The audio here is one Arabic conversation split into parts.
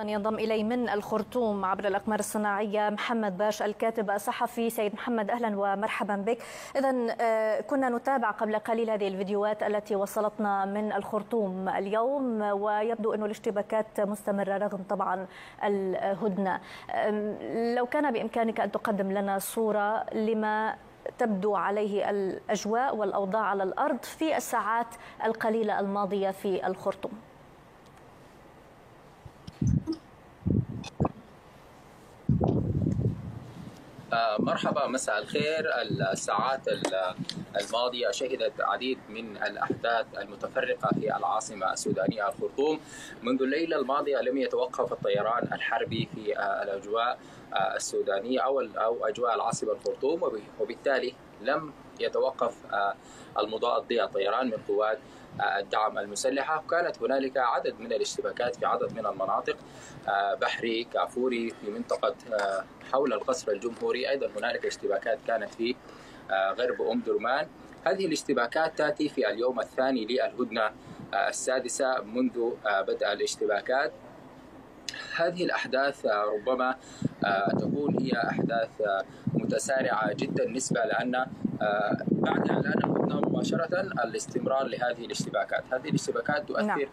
ينضم إلي من الخرطوم عبر الأقمار الصناعية محمد باش الكاتب الصحفي. سيد محمد، أهلا ومرحبا بك. إذن كنا نتابع قبل قليل هذه الفيديوهات التي وصلتنا من الخرطوم اليوم، ويبدو أن الاشتباكات مستمرة رغم طبعا الهدنة. لو كان بإمكانك أن تقدم لنا صورة لما تبدو عليه الأجواء والأوضاع على الأرض في الساعات القليلة الماضية في الخرطوم. مرحبا، مساء الخير. الساعات الماضية شهدت العديد من الأحداث المتفرقة في العاصمة السودانية الخرطوم. منذ الليلة الماضية لم يتوقف الطيران الحربي في الأجواء السودانية أو أجواء العاصمة الخرطوم، وبالتالي لم يتوقف المضاد الطيران من قوات الدعم المسلحة. كانت هنالك عدد من الاشتباكات في عدد من المناطق، بحري، كافوري، في منطقة حول القصر الجمهوري. أيضا هنالك اشتباكات كانت في غرب أم درمان. هذه الاشتباكات تأتي في اليوم الثاني للهدنة السادسة منذ بدء الاشتباكات. هذه الأحداث ربما تكون هي أحداث متسارعة جدا نسبة لأن بعد إعلان الهدنة مباشرة الاستمرار لهذه الاشتباكات. هذه الاشتباكات تؤثر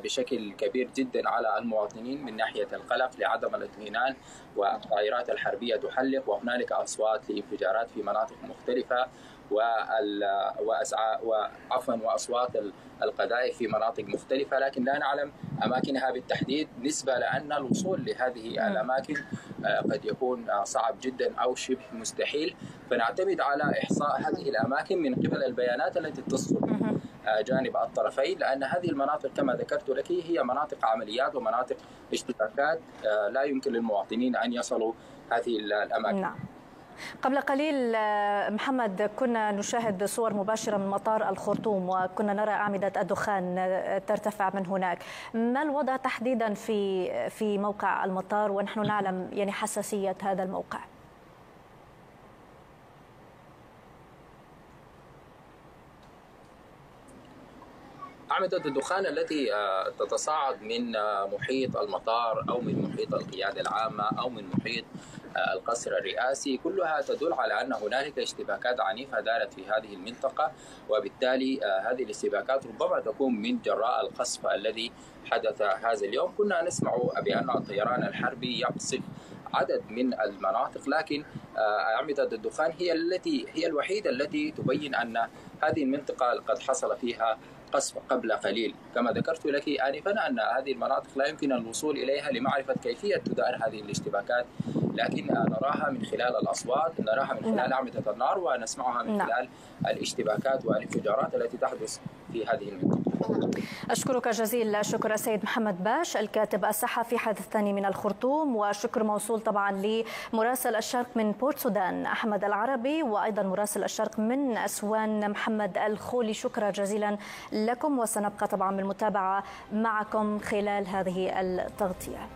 بشكل كبير جدا على المواطنين من ناحية القلق لعدم الاطمئنان، والطائرات الحربية تحلق، وهنالك أصوات لانفجارات في مناطق مختلفة وأصوات القذائف في مناطق مختلفة، لكن لا نعلم أماكنها بالتحديد نسبة لأن الوصول لهذه الأماكن قد يكون صعب جدا أو شبه مستحيل. فنعتمد على إحصاء هذه الأماكن من قبل البيانات التي تصل جانب الطرفين، لأن هذه المناطق كما ذكرت لك هي مناطق عمليات ومناطق اشتباكات، لا يمكن للمواطنين أن يصلوا هذه الأماكن. نعم. قبل قليل محمد كنا نشاهد صور مباشرة من مطار الخرطوم، وكنا نرى أعمدة الدخان ترتفع من هناك. ما الوضع تحديدا في موقع المطار، ونحن نعلم يعني حساسية هذا الموقع؟ أعمدة الدخان التي تتصاعد من محيط المطار أو من محيط القيادة العامة أو من محيط القصر الرئاسي كلها تدل على أن هنالك اشتباكات عنيفة دارت في هذه المنطقة، وبالتالي هذه الاشتباكات ربما تكون من جراء القصف الذي حدث هذا اليوم. كنا نسمع بأن الطيران الحربي يقصف عدد من المناطق، لكن أعمدة الدخان هي الوحيدة التي تبين أن هذه المنطقة قد حصل فيها قصف قبل قليل. كما ذكرت لك آنفا أن هذه المناطق لا يمكن الوصول إليها لمعرفة كيفية تدار هذه الاشتباكات، لكن نراها من خلال الأصوات، نراها من خلال أعمدة النار، ونسمعها من خلال الاشتباكات والانفجارات التي تحدث في هذه المنطقة. أشكرك جزيل الشكر السيد محمد باش الكاتب الصحفي، حدثتني من الخرطوم، وشكر موصول طبعا لمراسل الشرق من بورت سودان أحمد العربي، وأيضا مراسل الشرق من أسوان محمد الخولي. شكرا جزيلا لكم، وسنبقى طبعا بالمتابعة معكم خلال هذه التغطية.